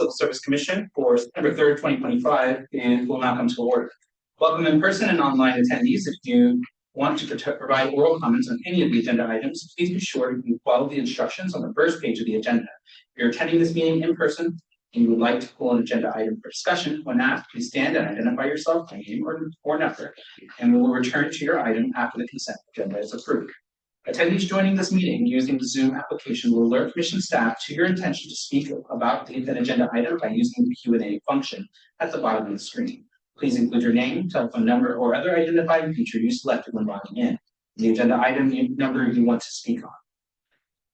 Civil Service Commission for September 3rd, 2025, and will now come to order. Welcome in person and online attendees. If you want to provide oral comments on any of the agenda items, please be sure to follow the instructions on the first page of the agenda. If you're attending this meeting in person and you would like to pull an agenda item for discussion, when asked, please stand and identify yourself by name or number, and we will return to your item after the consent agenda is approved. Attendees joining this meeting using the Zoom application will alert Commission staff to your intention to speak about an agenda item by using the Q&A function at the bottom of the screen. Please include your name, telephone number, or other identifying feature you selected when logging in, the agenda item number you want to speak on.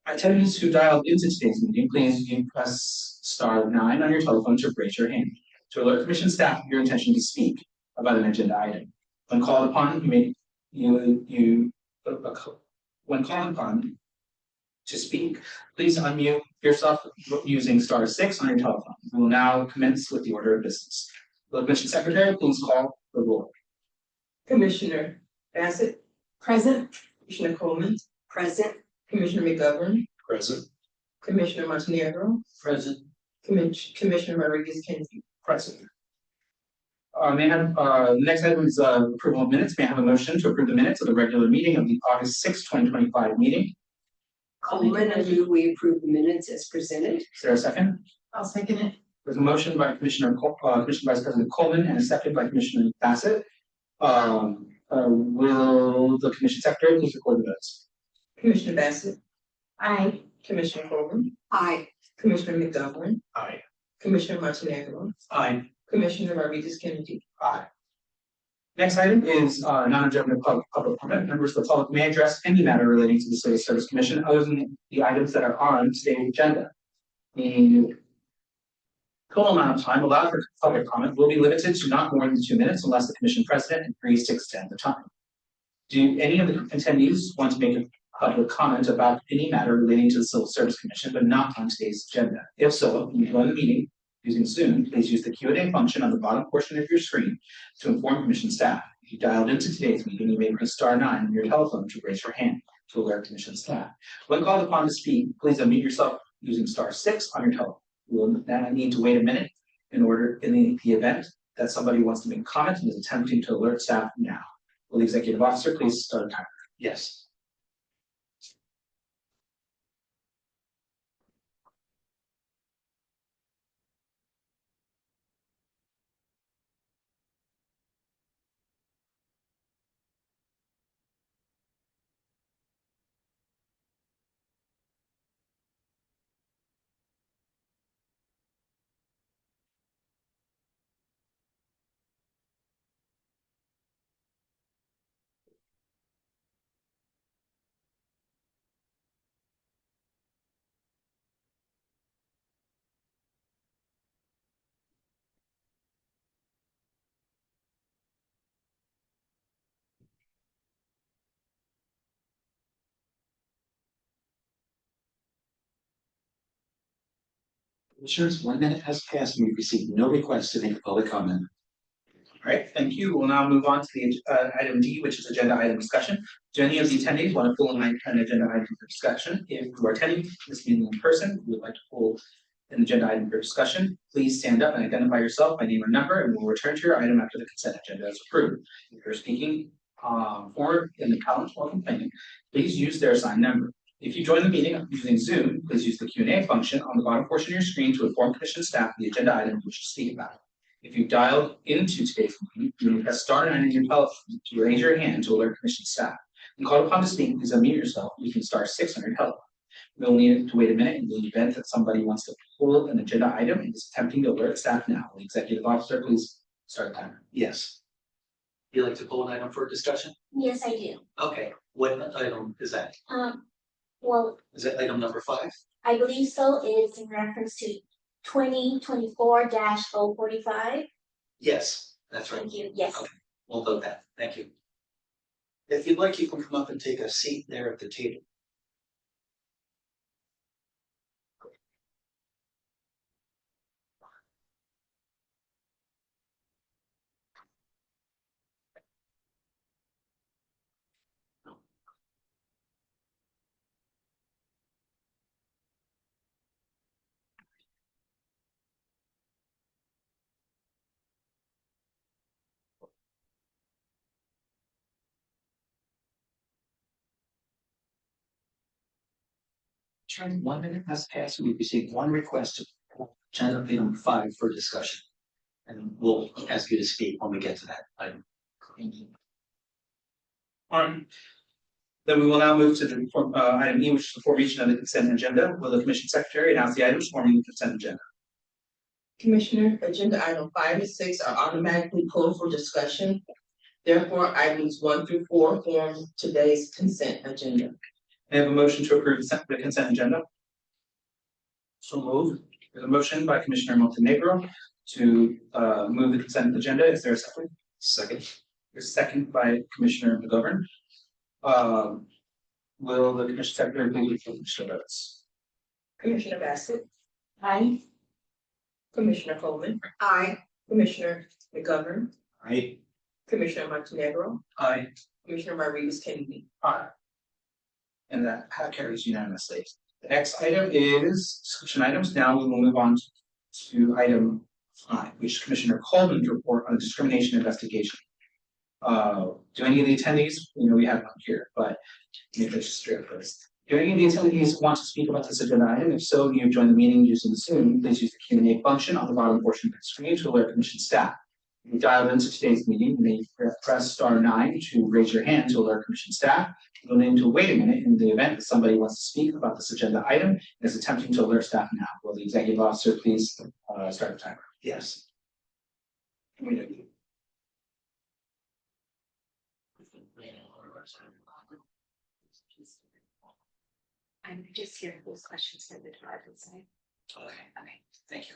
Attendees who dialed into today's meeting, please press *9 on your telephone to raise your hand to alert Commission staff of your intention to speak about an agenda item. When called upon, when called upon to speak, please unmute yourself using *6 on your telephone. We will now commence with the order of business. The Commission Secretary, please call the roll. Commissioner Bassett. Present. Commissioner Coleman. Present. Commissioner McGovern. Present. Commissioner Montenegro. Present. Commissioner Rodriguez-Kennedy. Present. May I have, the next item is approval of minutes. May I have a motion to approve the minutes of the regular meeting of the August 6, 2025 meeting? Coleman, I move we approve the minutes as presented. Is there a second? I'll second it. There's a motion by Commissioner Vice President Coleman and a second by Commissioner Bassett. Will the Commission Secretary please record the votes? Commissioner Bassett. Aye. Commissioner Coleman. Aye. Commissioner McGovern. Aye. Commissioner Montenegro. Aye. Commissioner Rodriguez-Kennedy. Aye. Next item is non-agenda public comment. Members of the public may address any matter relating to the Civil Service Commission other than the items that are on today's agenda. The total amount of time allowed for public comment will be limited to not more than 2 minutes unless the Commission President agrees to extend the time. Do any of the attendees want to make a public comment about any matter relating to the Civil Service Commission but not on today's agenda? If so, when you join the meeting using Zoom, please use the Q&A function on the bottom portion of your screen to inform Commission staff. If you dialed into today's meeting, you may press *9 on your telephone to raise your hand to alert Commission staff. When called upon to speak, please unmute yourself using *6 on your telephone. We will now need to wait a minute in the event that somebody wants to make a comment and is attempting to alert staff now. Will the Executive Officer please start a timer? Yes. Commissioners, 1 minute has passed and we've received no requests to make a public comment. All right, thank you. We'll now move on to the item D, which is agenda item discussion. Do any of the attendees want to pull an agenda item for discussion? If you are attending this meeting in person, we would like to pull an agenda item for discussion. Please stand up and identify yourself by name or number, and we'll return to your item after the consent agenda is approved. If you're speaking for an account or complaining, please use their assigned number. If you join the meeting using Zoom, please use the Q&A function on the bottom portion of your screen to inform Commission staff of the agenda item you wish to speak about. If you dialed into today's meeting, you may press *9 on your telephone to raise your hand to alert Commission staff. When called upon to speak, please unmute yourself using *6 on your telephone. We'll need to wait a minute in the event that somebody wants to pull an agenda item and is attempting to alert staff now. The Executive Officer, please start the timer. Yes. You'd like to pull an item for discussion? Yes, I do. Okay. What item is that? Well, Is that item number 5? I believe so. It's in reference to 2024-045. Yes, that's right. Thank you. Yes. Okay. We'll vote that. Thank you. If you'd like, you can come up and take a seat there at the table. Chairman, 1 minute has passed. We've received one request to agenda item 5 for discussion. And we'll ask you to speak when we get to that item. Then we will now move to the item E, which is the formation of the consent agenda. Will the Commission Secretary announce the items forming the consent agenda? Commissioner, agenda item 5 and 6 are automatically pulled for discussion. Therefore, items 1 through 4 form today's consent agenda. May I have a motion to approve the consent agenda? So moved. There's a motion by Commissioner Montenegro to move the consent agenda. Is there a second? Second. There's a second by Commissioner McGovern. Will the Commission Secretary please read the votes? Commissioner Bassett, Aye. Commissioner Coleman. Aye. Commissioner McGovern, Aye. Commissioner Montenegro, Aye. Commissioner Rodriguez Kennedy. Aye. And that carries unanimously. The next item is discussion items. Now we will move on to item 5, which is Commissioner Coleman's report on discrimination investigation. Do any of the attendees, we have one here, but let me finish straight first. Do any of the attendees want to speak about this agenda item? If so, you've joined the meeting using Zoom. Please use the Q&A function on the bottom portion of the screen to alert Commission staff. If you dialed into today's meeting, you may press *9 to raise your hand to alert Commission staff. You'll need to wait a minute in the event that somebody wants to speak about this agenda item and is attempting to alert staff now. Will the executive officer please start the timer? Yes. I'm just here for those questions that the department side. Okay. Thank you.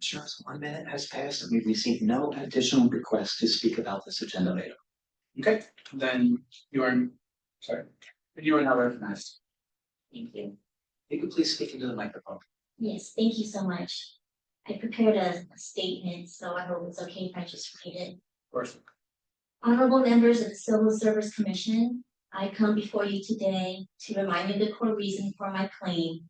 Commissioners, 1 minute has passed and we've received no additional requests to speak about this agenda item. Okay, then you are now recognized. Thank you. You could please speak into the microphone. Yes, thank you so much. I prepared a statement, so I hope it's okay if I just read it. Of course. Honorable members of the Civil Service Commission, I come before you today to remind you of the core reason for my claim.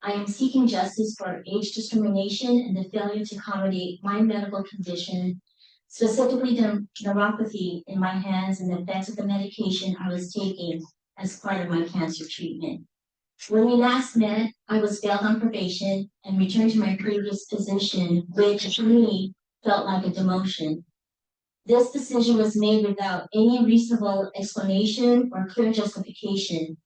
I am seeking justice for age discrimination and the failure to accommodate my medical condition, specifically the neuropathy in my hands and the effects of the medication I was taking as part of my cancer treatment. When we last met, I was bailed on probation and returned to my previous position, which to me felt like a demotion. This decision was made without any reasonable explanation or clear justification.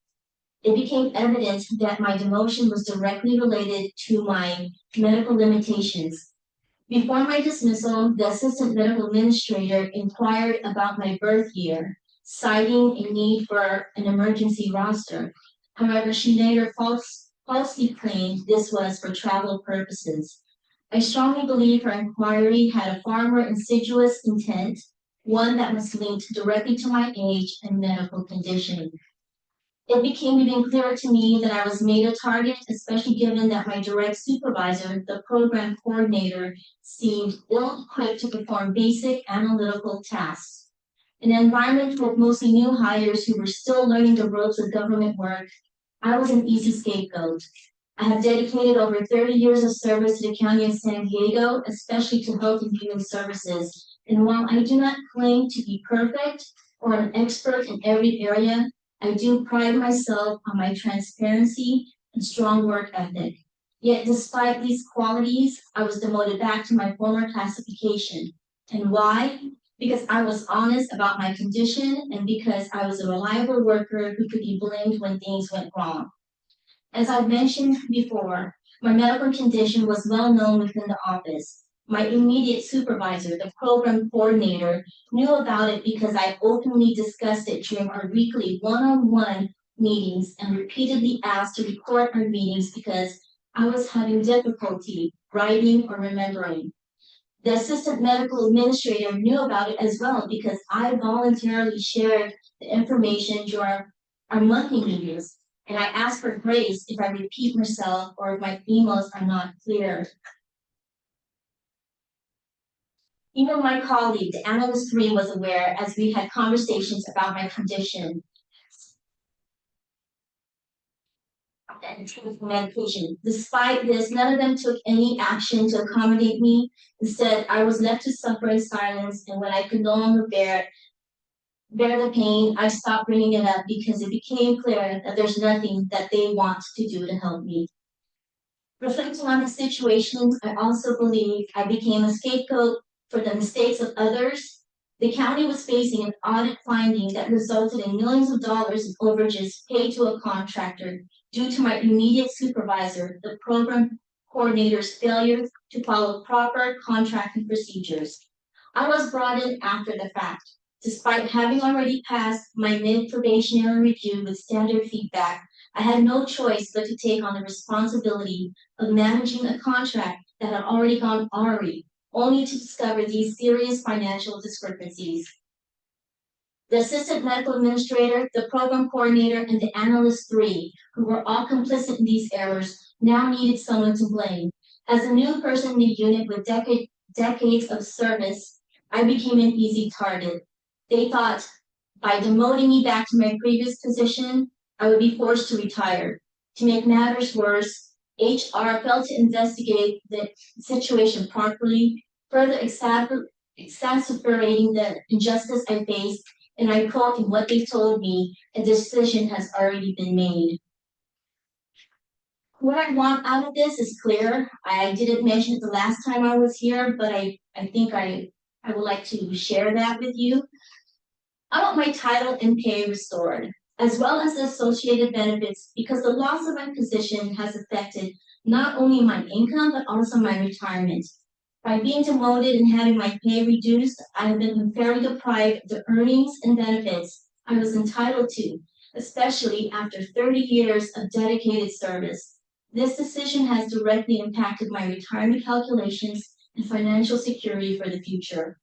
It became evident that my demotion was directly related to my medical limitations. Before my dismissal, the assistant medical administrator inquired about my birth year, citing a need for an emergency roster. However, she later falsely claimed this was for travel purposes. I strongly believe her inquiry had a far more insidious intent, one that was linked directly to my age and medical condition. It became even clearer to me that I was made a target, especially given that my direct supervisor, the program coordinator, seemed ill-equipped to perform basic analytical tasks. In an environment with mostly new hires who were still learning the ropes of government work, I was an easy scapegoat. I have dedicated over 30 years of service to the County of San Diego, especially to Health and Human Services. And while I do not claim to be perfect or an expert in every area, I do pride myself on my transparency and strong work ethic. Yet despite these qualities, I was demoted back to my former classification. And why? Because I was honest about my condition and because I was a reliable worker who could be blamed when things went wrong. As I've mentioned before, my medical condition was well known within the office. My immediate supervisor, the program coordinator, knew about it because I openly discussed it during our weekly one-on-one meetings and repeatedly asked to record our meetings because I was having difficulty writing or remembering. The assistant medical administrator knew about it as well because I voluntarily shared the information during our monthly meetings, and I asked for grace if I repeat myself or if my emails are not clear. Even my colleague, the analyst 3, was aware as we had conversations about my condition and medication. Despite this, none of them took any action to accommodate me. Instead, I was left to suffer in silence, and when I could no longer bear the pain, I stopped bringing it up because it became clear that there's nothing that they want to do to help me. Reflecting on the situation, I also believe I became a scapegoat for the mistakes of others. The county was facing an audit finding that resulted in millions of dollars in overages paid to a contractor due to my immediate supervisor, the program coordinator's failure to follow proper contracting procedures. I was brought in after the fact. Despite having already passed my mid-probationary review with standard feedback, I had no choice but to take on the responsibility of managing a contract that had already gone awry, only to discover these serious financial discrepancies. The assistant medical administrator, the program coordinator, and the analyst 3, who were all complicit in these errors, now needed someone to blame. As a new person in the unit with decades of service, I became an easy target. They thought by demoting me back to my previous position, I would be forced to retire. To make matters worse, HR failed to investigate the situation properly, further exacerbating the injustice I faced, and I quote in what they told me, a decision has already been made. What I want out of this is clear. I didn't mention it the last time I was here, but I think I would like to share that with you. I want my title and pay restored, as well as the associated benefits, because the loss of my position has affected not only my income, but also my retirement. By being demoted and having my pay reduced, I have been unfairly deprived of the earnings and benefits I was entitled to, especially after 30 years of dedicated service. This decision has directly impacted my retirement calculations and financial security for the future.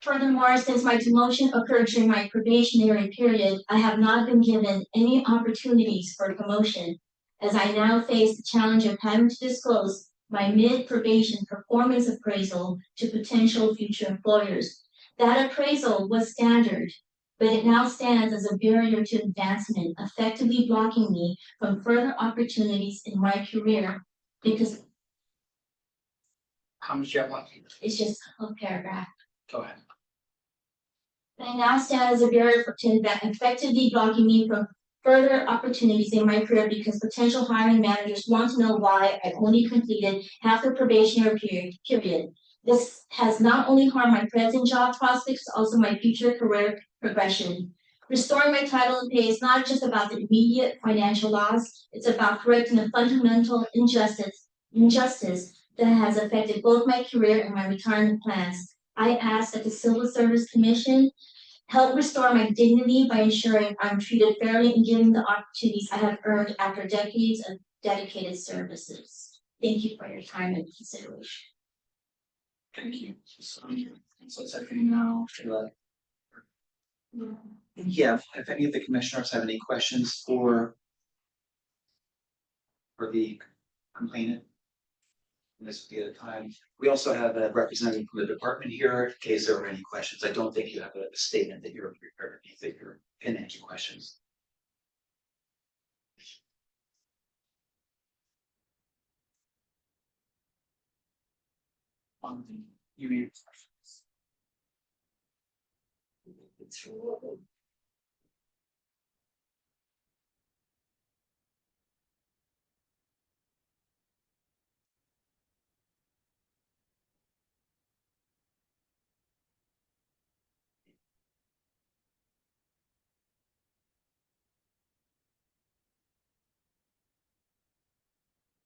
Furthermore, since my demotion occurred during my probationary period, I have not been given any opportunities for promotion, as I now face the challenge of having to disclose my mid-probation performance appraisal to potential future employers. That appraisal was standard, but it now stands as a barrier to advancement, effectively blocking me from further opportunities in my career because How much do you have left? it's just a paragraph. Go ahead. I now stand as a barrier to effectively blocking me from further opportunities in my career because potential hiring managers want to know why I only completed half the probationary period. This has not only harmed my present job prospects, but also my future career progression. Restoring my title and pay is not just about the immediate financial loss, it's about correcting a fundamental injustice that has affected both my career and my retirement plans. I ask that the Civil Service Commission help restore my dignity by ensuring I'm treated fairly and given the opportunities I have earned after decades of dedicated services. Thank you for your time and consideration. Thank you. So second now. Yeah, if any of the commissioners have any questions for the complainant, this would be the time. We also have a representative from the department here in case there are any questions. I don't think you have a statement that you're prepared that you're in answer questions. You need questions.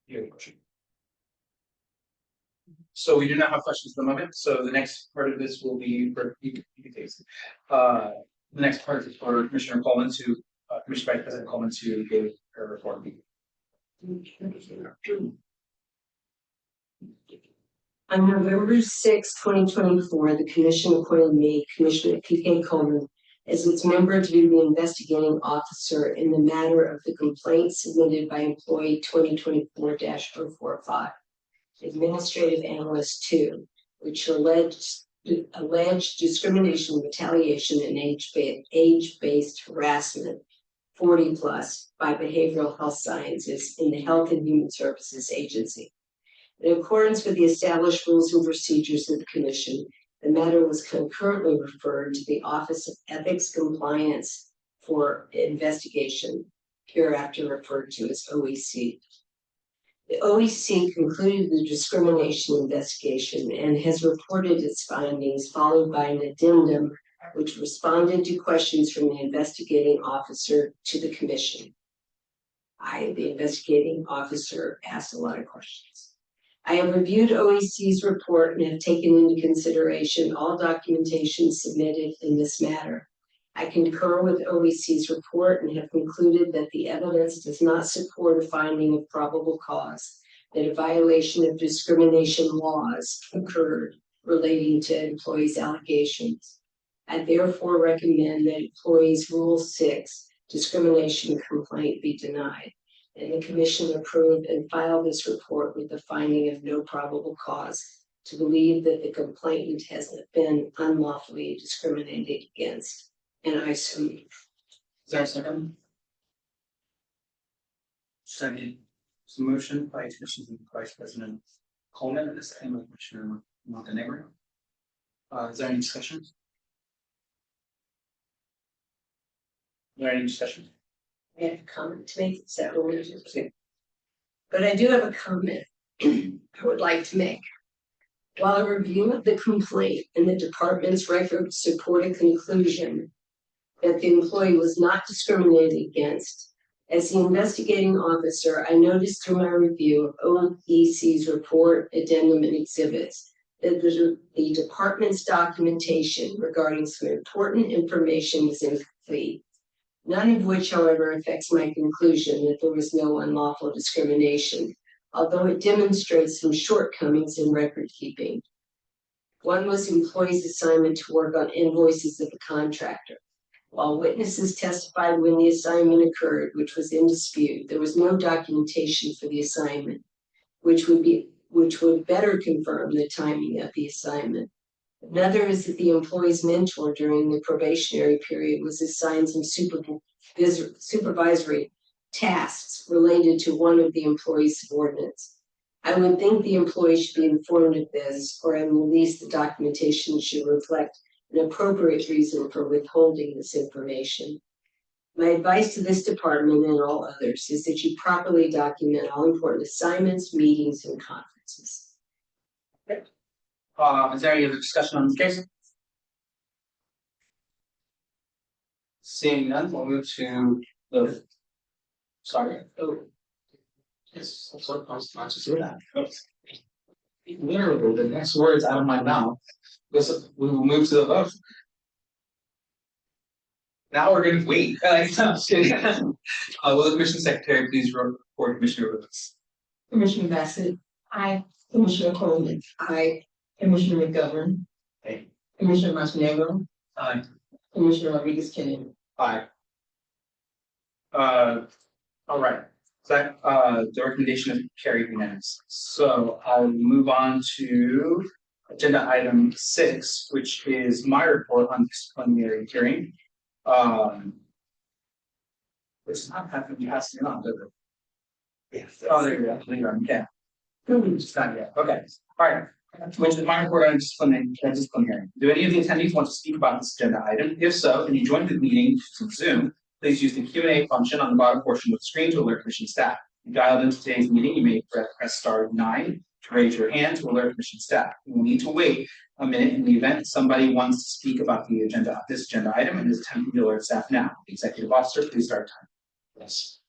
You have a question. So we do not have questions at the moment. So the next part of this will be for you case. The next part is for Commissioner Coleman to Commissioner Vice President Coleman to give her report. On November 6, 2024, the Commission appointed me, Commissioner P.K. Coleman, as its member to be the investigating officer in the matter of the complaint submitted by employee 2024-045, Administrative Analyst 2, which alleged discrimination, retaliation, and age-based harassment 40 plus by behavioral health sciences in the Health and Human Services Agency. In accordance with the established rules and procedures of the Commission, the matter was concurrently referred to the Office of Ethics Compliance for investigation, hereafter referred to as OEC. The OEC concluded the discrimination investigation and has reported its findings, followed by an addendum which responded to questions from the investigating officer to the Commission. I, the investigating officer, asked a lot of questions. I have reviewed OEC's report and have taken into consideration all documentation submitted in this matter. I concur with OEC's report and have concluded that the evidence does not support a finding of probable cause that a violation of discrimination laws occurred relating to employees' allegations. I therefore recommend that employees' Rule 6 discrimination complaint be denied, and the Commission approve and file this report with the finding of no probable cause to believe that the complainant has been unlawfully discriminated against. And I so move. Is there a second? Second. So motion by Commissioner Vice President Coleman and the second by Commissioner Montenegro. Is there any discussion? Is there any discussion? I have a comment to make. Is that what we're doing? But I do have a comment I would like to make. While a review of the complaint and the department's records support a conclusion that the employee was not discriminated against, as the investigating officer, I noticed through my review of OEC's report, addendum, and exhibits that the department's documentation regarding some important information was incomplete. None of which, however, affects my conclusion that there was no unlawful discrimination, although it demonstrates some shortcomings in record keeping. One was employee's assignment to work on invoices of the contractor. While witnesses testified when the assignment occurred, which was in dispute, there was no documentation for the assignment, which would better confirm the timing of the assignment. Another is that the employee's mentor during the probationary period was assigned some supervisory tasks related to one of the employee's subordinates. I would think the employee should be informed of this, or at least the documentation should reflect an appropriate reason for withholding this information. My advice to this department and all others is that you properly document all important assignments, meetings, and conferences. Is there any other discussion on this case? Seeing none, we'll move to the. Sorry. Oh. Yes, that's what I was about to say that. Literally, the next words out of my mouth. We will move to the vote. Now we're going to wait. I'm kidding. Will the Commission Secretary please report Commissioner Rivers? Commissioner Bassett. Aye. Commissioner Coleman. Aye. Commissioner McGovern. Aye. Commissioner Montenegro. Aye. Commissioner Rodriguez-Kennedy. Aye. All right. So that the recommendation is carried unanimously. So I'll move on to agenda item 6, which is my report on disciplinary hearing. It's not happening. You have to not, does it? Yes. Oh, there you go. Yeah. It's not yet. Okay. All right. Which is my report on disciplinary hearing. Do any of the attendees want to speak about this agenda item? If so, and you joined the meeting from Zoom, please use the Q&A function on the bottom portion of the screen to alert Commission staff. If you dialed into today's meeting, you may press *9 to raise your hand to alert Commission staff. You will need to wait a minute in the event somebody wants to speak about this agenda item and is attempting to alert staff now. Executive Officer, please start time. Yes.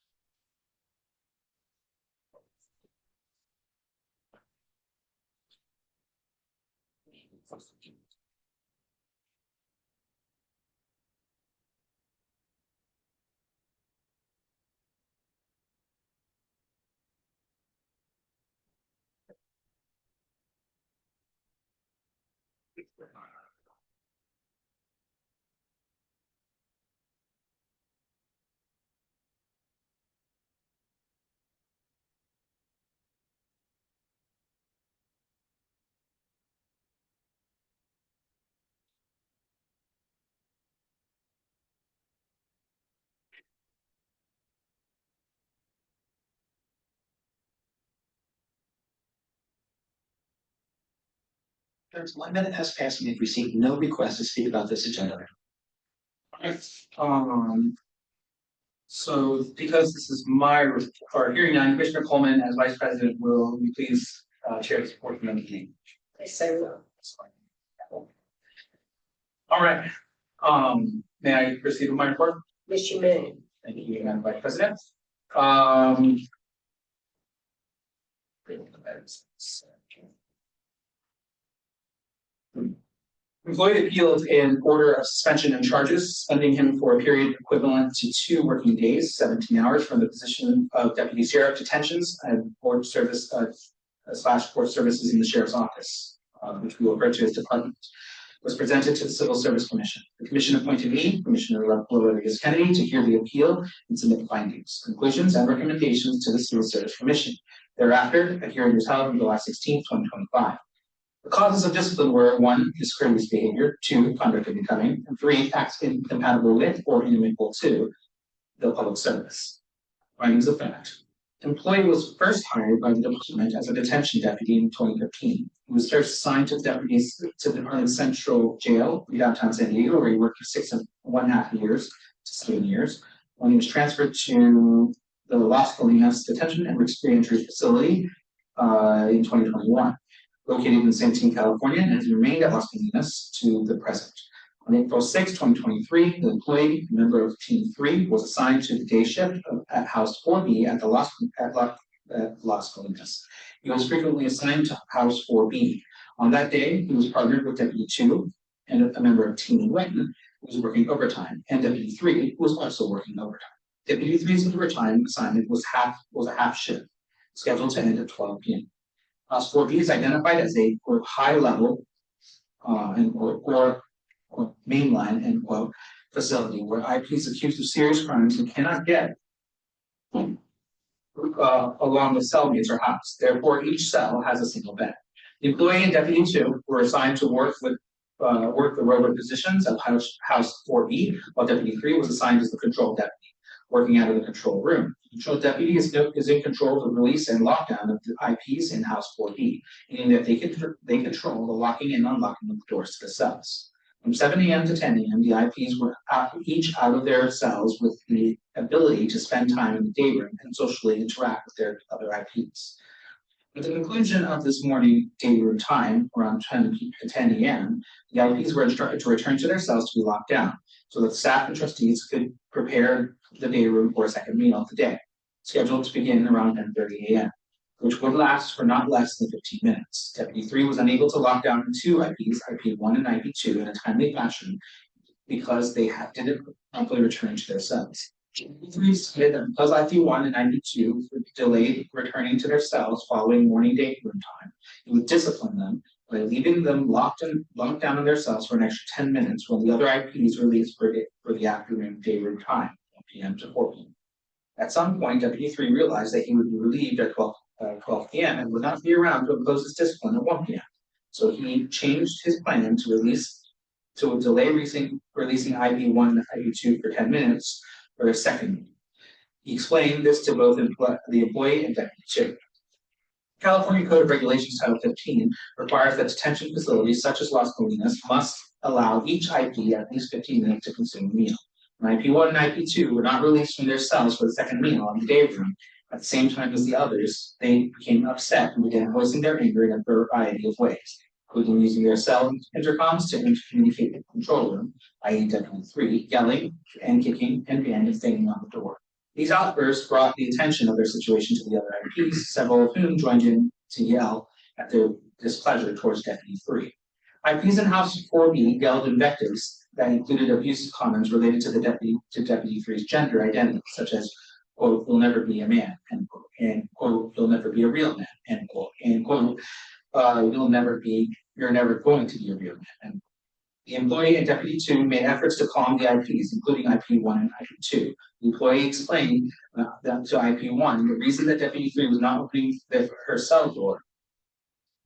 There's 1 minute has passed and we've received no request to speak about this agenda item. So because this is our hearing now, Commissioner Coleman, as Vice President, will you please chair this portion of the meeting? Yes, I will. All right. May I proceed with my report? Yes, you may. Thank you, Madam Vice President. Employee appealed in order of suspension and charges, suspending him for a period equivalent to 2 working days, 17 hours, from the position of Deputy Sheriff Detentions and Court Service / Court Services in the Sheriff's Office, which we will refer to as Department, was presented to the Civil Service Commission. The Commission appointed me, Commissioner Rodriguez Kennedy, to hear the appeal and submit findings, conclusions, and recommendations to the Civil Service Commission. Thereafter, a hearing was held on July 16, 2025. The causes of discipline were 1, discourteous behavior, 2, conduct of becoming, and 3, acts incompatible with or inimical to the public service. Findings of fact. Employee was first hired by the department as a detention deputy in 2015. He was first assigned to the Department Central Jail in downtown San Diego, where he worked for 6.5 years to 7 years. When he was transferred to the Las Colinas Detention and Reentry Facility in 2021, located in San Diego, California, and has remained at Las Colinas to the present. On April 6, 2023, the employee, a member of Team 3, was assigned to the day shift at House 4B at Las Colinas. He was frequently assigned to House 4B. On that day, he was partnered with Deputy 2 and a member of Team 1, who was working overtime, and Deputy 3, who was also working overtime. Deputy 3's overtime assignment was a half shift, scheduled to end at 12 p.m. House 4B is identified as a quote, high level or mainline end quote facility where IPs accused of serious crimes and cannot get along with cellmates or house. Therefore, each cell has a single bed. The employee and Deputy 2 were assigned to work the rover positions of House 4B, while Deputy 3 was assigned as the control deputy, working out of the control room. The control deputy is in control of the release and lockdown of the IPs in House 4B, meaning that they control the locking and unlocking of the doors to the cells. From 7 a.m. to 10 a.m., the IPs were each out of their cells with the ability to spend time in the day room and socially interact with their other IPs. At the conclusion of this morning day room time, around 10 a.m., the IPs were instructed to return to their cells to be locked down, so that staff and trustees could prepare the day room for a second meal of the day, scheduled to begin around 10:30 a.m., which would last for not less than 15 minutes. Deputy 3 was unable to lock down 2 IPs, IP1 and IP2, in a timely fashion because they didn't promptly return to their cells. Deputy 3 stated that because IP1 and IP2 were delayed returning to their cells following morning day room time, he would discipline them by leaving them locked down in their cells for an extra 10 minutes while the other IPs released for the afternoon day room time, 1 p.m. to 4 p.m. At some point, Deputy 3 realized that he would be relieved at 12 p.m. and would not be around to impose his discipline at 1 p.m. So he changed his plan to delay releasing IP1 and IP2 for 10 minutes for a second meeting. He explained this to both the employee and Deputy 2. California Code of Regulations Title 15 requires that detention facilities such as Las Colinas must allow each IP at least 15 minutes to consume a meal. When IP1 and IP2 were not released from their cells for the second meal in the day room at the same time as the others, they became upset and began voicing their anger in a variety of ways, including using their cell intercoms to communicate with the control room, i.e. Deputy 3, yelling and kicking and banging on the door. These outbursts brought the attention of their situation to the other IPs, several of whom joined in to yell at their displeasure towards Deputy 3. IPs in House 4B yelled invectives that included abusive comments related to Deputy 3's gender identity, such as, quote, "you'll never be a man," end quote, and, quote, "you'll never be a real man," end quote, and, quote, "you'll never be you're never going to be a real man. The employee in Deputy 2 made efforts to calm the IPs, including IP1 and IP2. The employee explained that to IP1 the reason that Deputy 3 was not opening her cell door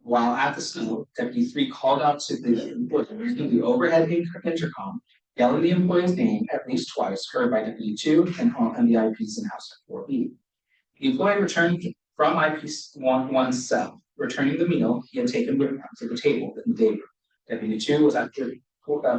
while at the school. Deputy 3 called out to the employee using the overhead intercom, yelling the employee's name at least twice, heard by Deputy 2 and the IPs in House 4B. The employee returned from IP1's cell, returning the meal he had taken with him to the table in the day room. Deputy 2 was at the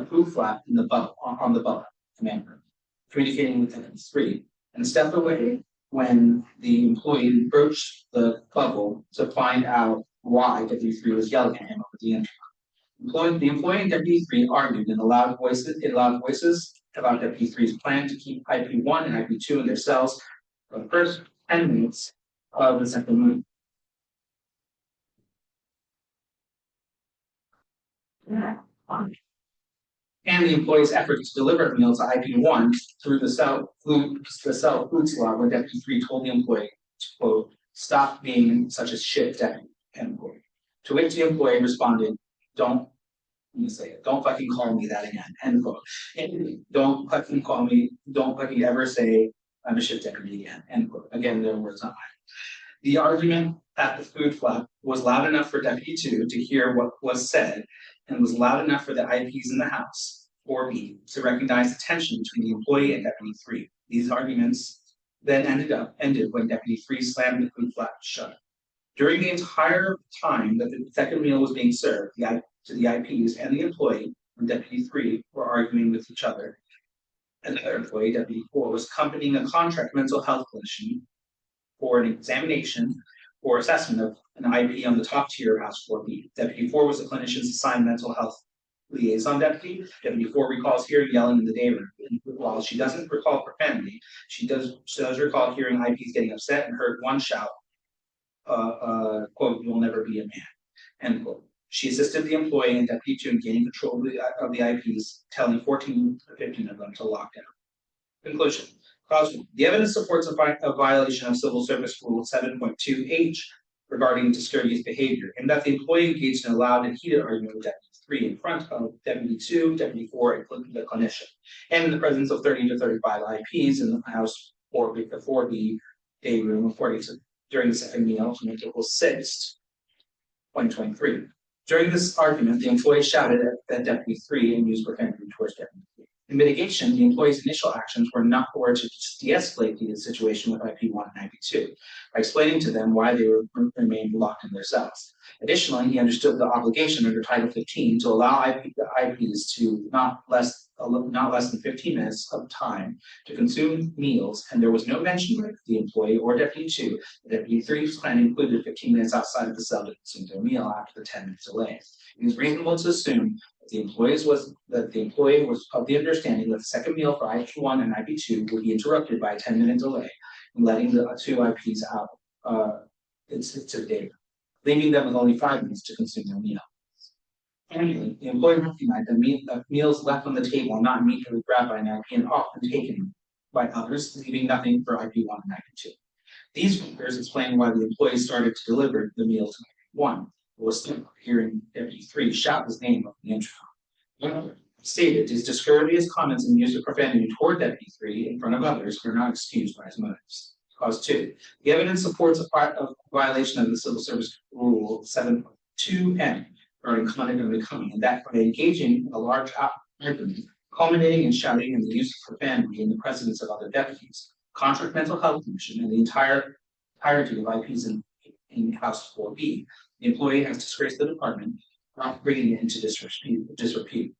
food flap in the bubble, on the bubble, command room, communicating with Deputy 3, and stepped away when the employee broached the bubble to find out why Deputy 3 was yelling at him over the intercom. The employee and Deputy 3 argued in loud voices about Deputy 3's plan to keep IP1 and IP2 in their cells for the first 10 minutes of the second move. And the employee's effort to deliver the meal to IP1 through the cell food slot when Deputy 3 told the employee to, quote, stop being such a shit deputy, end quote. To which the employee responded, don't fucking call me that again, end quote. Don't fucking ever say I'm a shit deputy again, end quote. Again, their words, not mine. The argument at the food flap was loud enough for Deputy 2 to hear what was said, and was loud enough for the IPs in the House 4B to recognize the tension between the employee and Deputy 3. These arguments then ended when Deputy 3 slammed the food flap shut. During the entire time that the second meal was being served to the IPs and the employee, when Deputy 3 were arguing with each other, another employee, Deputy 4, was accompanying a contract mental health clinician for an examination or assessment of an IP on the top tier of House 4B. Deputy 4 was the clinician's assigned mental health liaison deputy. Deputy 4 recalls hearing yelling in the day room. And while she doesn't recall profanity, she does recall hearing IPs getting upset and heard one shout, quote, you'll never be a man, end quote. She assisted the employee and Deputy 2 in gaining control of the IPs, telling 14 to 15 of them to lock down. Conclusion. The evidence supports a violation of Civil Service Rule 7.2H regarding discourteous behavior, in that the employee engaged in a loud and heated argument with Deputy 3 in front of Deputy 2, Deputy 4, and the clinician, and in the presence of 30 to 35 IPs in the House 4B day room, according to during the second meal on April 6th, 2023. During this argument, the employee shouted at Deputy 3 and used profanity towards Deputy 3. In mitigation, the employee's initial actions were to de-escalate the situation with IP1 and IP2 by explaining to them why they remained locked in their cells. Additionally, he understood the obligation under Title 15 to allow IPs to not less than 15 minutes of time to consume meals, and there was no mention by the employee or Deputy 2 that Deputy 3's plan included 15 minutes outside of the cell to consume their meal after the 10-minute delay. It is reasonable to assume that the employee was of the understanding that the second meal for IP1 and IP2 would be interrupted by a 10-minute delay in letting the two IPs out to the day, leaving them with only 5 minutes to consume their meal. Finally, the employee recognized that meals left on the table and not immediately grabbed by an IP and often taken by others, leaving nothing for IP1 and IP2. These figures explain why the employee started to deliver the meal to IP1, but was still hearing Deputy 3 shout his name over the intercom. Stated, his discourteous comments and use of profanity toward Deputy 3 in front of others were not excused by his motives. Cause 2. The evidence supports a violation of the Civil Service Rule 7.2M regarding conduct unbecoming, and that by engaging in a large argument, culminating in shouting and the use of profanity in the presence of other deputies, contract mental health commission, and the entirety of IPs in House 4B, the employee has disgraced the department, not bringing it into disrepute.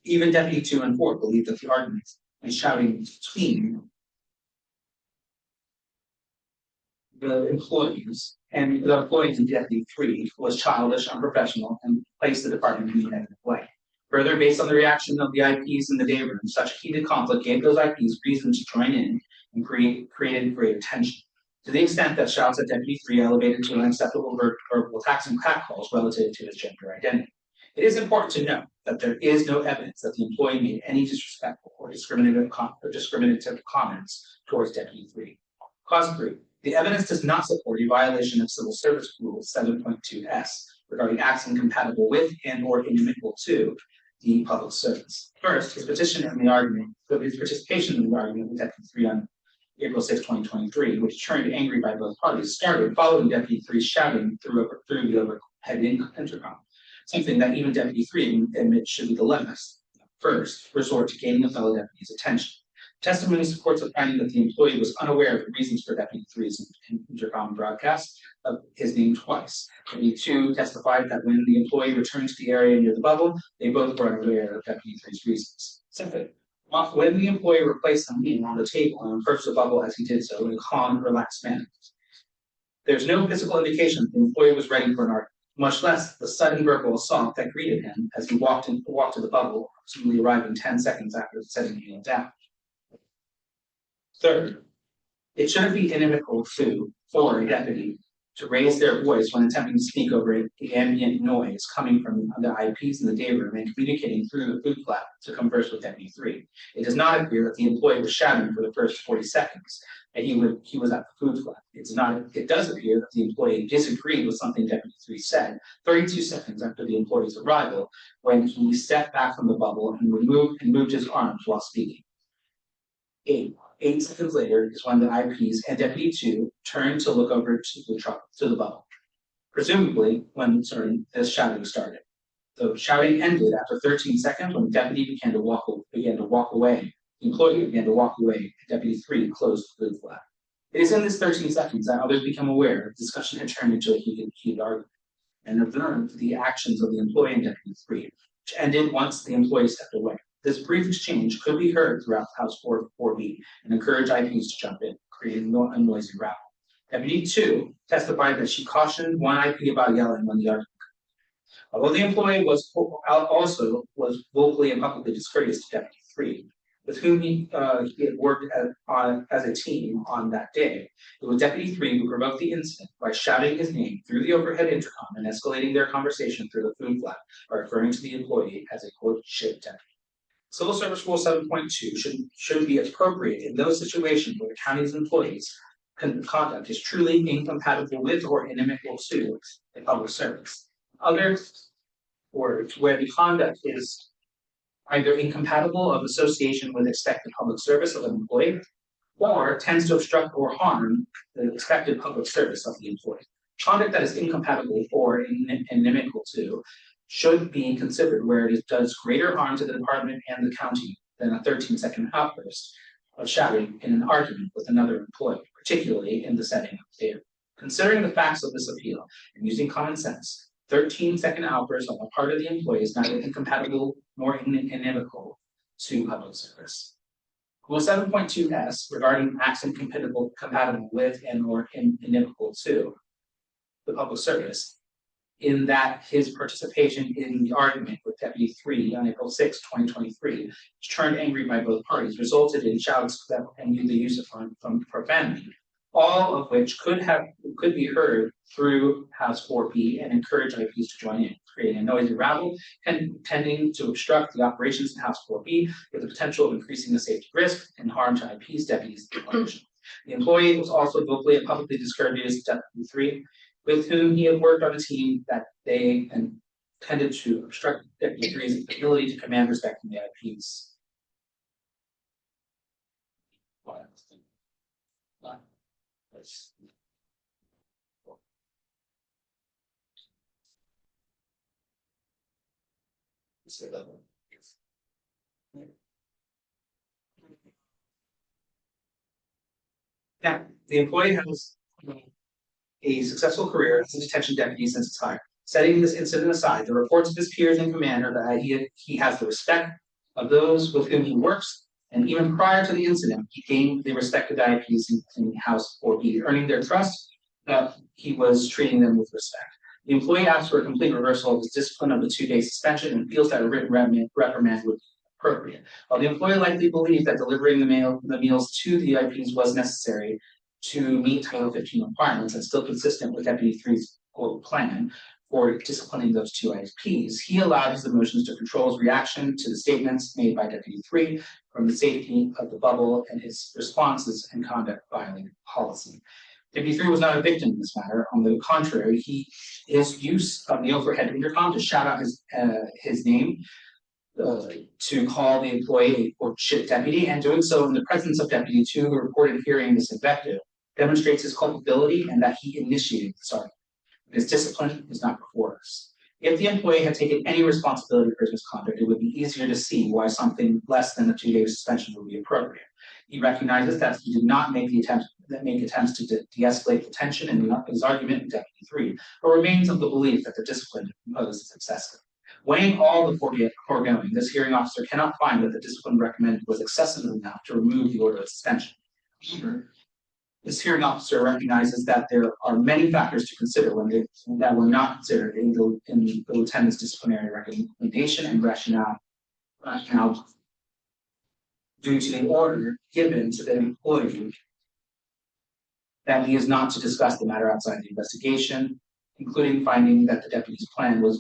Even Deputy 2 and 4 believe that the arguments and shouting between the employees and Deputy 3 was childish, unprofessional, and placed the department in a negative way. Further, based on the reaction of the IPs in the day room, such a heated conflict gave those IPs reason to join in and created greater tension. To the extent that shouts at Deputy 3 elevated to unacceptable verbal attacks and catcalls relative to his gender identity. It is important to note that there is no evidence that the employee made any disrespectful or discriminative comments towards Deputy 3. Cause 3. The evidence does not support a violation of Civil Service Rule 7.2S regarding acts incompatible with and or inimical to the public service. First, his participation in the argument with Deputy 3 on April 6, 2023, which turned angry by both parties, started following Deputy 3's shouting through the overhead intercom, something that even Deputy 3 admits should be the last first resort to gaining a fellow deputy's attention. Testimony supports the finding that the employee was unaware of the reasons for Deputy 3's intercom broadcast of his name twice. Deputy 2 testified that when the employee returned to the area near the bubble, they both were unaware of Deputy 3's reasons. Second, when the employee replaced the name on the table and approached the bubble as he did so in a calm, relaxed manner, there's no physical indication that the employee was ready for an argument, much less the sudden verbal assault that greeted him as he walked to the bubble, presumably arriving 10 seconds after setting the nail down. Third, it shouldn't be inimical for a deputy to raise their voice when attempting to speak over the ambient noise coming from the IPs in the day room and communicating through the food flap to converse with Deputy 3. It does not appear that the employee was shouting for the first 40 seconds and he was at the food flap. It does appear that the employee disagreed with something Deputy 3 said 32 seconds after the employee's arrival when he stepped back from the bubble and moved his arms while speaking. 8 seconds later is when the IPs and Deputy 2 turned to look over to the bubble, presumably when this shouting started. The shouting ended after 13 seconds when the deputy began to walk away. The employee began to walk away, and Deputy 3 closed the food flap. It is in this 13 seconds that others become aware the discussion had turned into a heated argument and observed the actions of the employee and Deputy 3, which ended once the employee stepped away. This brief exchange could be heard throughout House 4B and encourage IPs to jump in, creating a noisy rabble. Deputy 2 testified that she cautioned one IP about yelling when the argument occurred. Although the employee was vocally and publicly discourteous to Deputy 3, with whom he had worked as a team on that day, it was Deputy 3 who provoked the incident by shouting his name through the overhead intercom and escalating their conversation through the food flap by referring to the employee as a quote shit deputy. Civil Service Rule 7.2 should be appropriate in those situations where the county's employees' conduct is truly incompatible with or inimical to a public service. Other words where the conduct is either incompatible of association with expected public service of an employee or tends to obstruct or harm the expected public service of the employee. Conduct that is incompatible or inimical to should be considered where it does greater harm to the department and the county than a 13-second outburst of shouting in an argument with another employee, particularly in the setting of theater. Considering the facts of this appeal and using common sense, 13-second outbursts on the part of the employee is neither incompatible nor inimical to public service. Rule 7.2s regarding acts incompatible with and or inimical to the public service, in that his participation in the argument with Deputy 3 on April 6, 2023, which turned angry by both parties, resulted in shouts and the use of profanity, all of which could be heard through House 4B and encourage IPs to join in, creating a noisy rabble and tending to obstruct the operations in House 4B with the potential of increasing the safety risk and harm to IPs, deputies, and population. The employee was also vocally and publicly discourteous to Deputy 3, with whom he had worked on a team that they tended to obstruct Deputy 3's ability to command respect from the IPs. Now, the employee has a successful career as a detention deputy since its hire. Setting this incident aside, the reports of his peers and commander that he has the respect of those with whom he works, and even prior to the incident, he gained the respect of the IPs in House 4B, earning their trust that he was treating them with respect. The employee asks for a complete reversal of his discipline of a 2-day suspension and feels that a written reprimand would be appropriate. While the employee likely believed that delivering the meals to the IPs was necessary to meet Title 15 requirements and still consistent with Deputy 3's plan for disciplining those 2 IPs, he allowed his emotions to control his reaction to the statements made by Deputy 3 from the safety of the bubble and his responses and conduct violating policy. Deputy 3 was not a victim in this matter. On the contrary, his use of the overhead intercom to shout out his name to call the employee or ship deputy, and doing so in the presence of Deputy 2, who reported hearing this invective, demonstrates his culpability and that he initiated this argument. His discipline is not before us. If the employee had taken any responsibility for his misconduct, it would be easier to see why something less than a 2-day suspension would be appropriate. He recognizes that he did not make attempts to de-escalate the tension in his argument with Deputy 3, but remains of the belief that the discipline imposed is excessive. Weighing all the foregoing, this hearing officer cannot find that the discipline recommended was excessive enough to remove the order of suspension. This hearing officer recognizes that there are many factors to consider that were not considered in the lieutenant's disciplinary recommendation and rationale due to the order given to the employee that he is not to discuss the matter outside the investigation, including finding that the deputy's plan was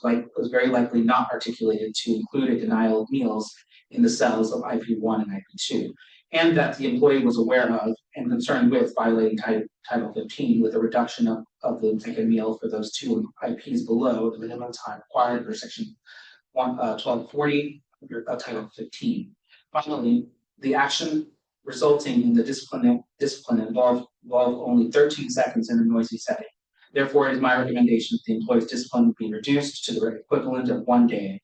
very likely not articulated to include a denial of meals in the cells of IP1 and IP2, and that the employee was aware of and concerned with violating Title 15 with a reduction of the taken meal for those 2 IPs below the minimum time required for Section 1240 of Title 15. Finally, the action resulting in the discipline involved only 13 seconds in a noisy setting. Therefore, it is my recommendation that the employee's discipline be reduced to the equivalent of 1 day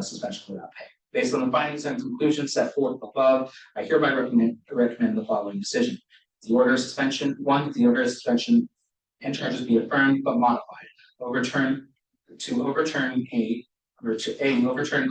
suspension without pay. Based on the findings and conclusions set forth above, I hereby recommend the following decision. The order of suspension, 1, the order of suspension and charges be affirmed but modified. Overturn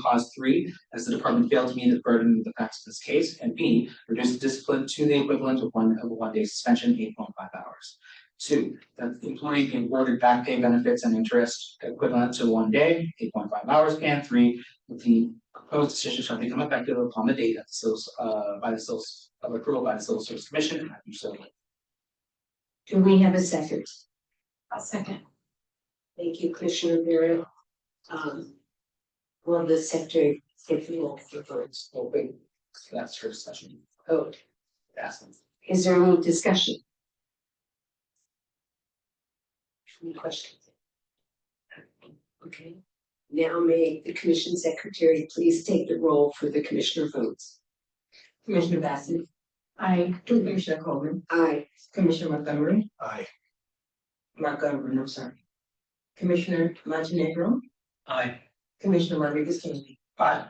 clause 3 as the department failed to meet its burden with the facts of this case, and B, reduce the discipline to the equivalent of a 1-day suspension, 8.5 hours. 2, that the employee be awarded back pay, benefits, and interest equivalent to 1 day, 8.5 hours, and 3, that the proposed decision shall become effective upon the date of approval by the Civil Service Commission. And I do so. Do we have a second? I'll second. Thank you, Commissioner Vera. Will the secretary take the roll for votes? That's her discussion. Oh, Ask them. is there any discussion? Any questions? Okay. Now may the commission secretary please take the roll for the commissioner votes. Commissioner Bassett. Aye. Commissioner Coleman. Aye. Commissioner Montgomery. Aye. I'm sorry. Commissioner Montenegro. Aye. Commissioner Rodriguez-Kennedy. Aye.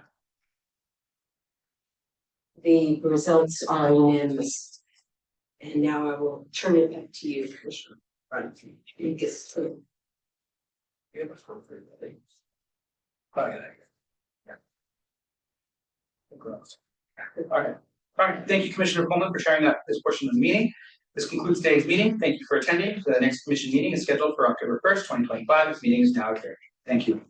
The results are unanimous. And now I will turn it back to you, Commissioner Rodriguez. You have a phone for the thing. Oh, yeah. All right. Thank you, Commissioner Coleman, for sharing this portion of the meeting. This concludes today's meeting. Thank you for attending. The next commission meeting is scheduled for October 1st, 2025. This meeting is now adjourned. Thank you.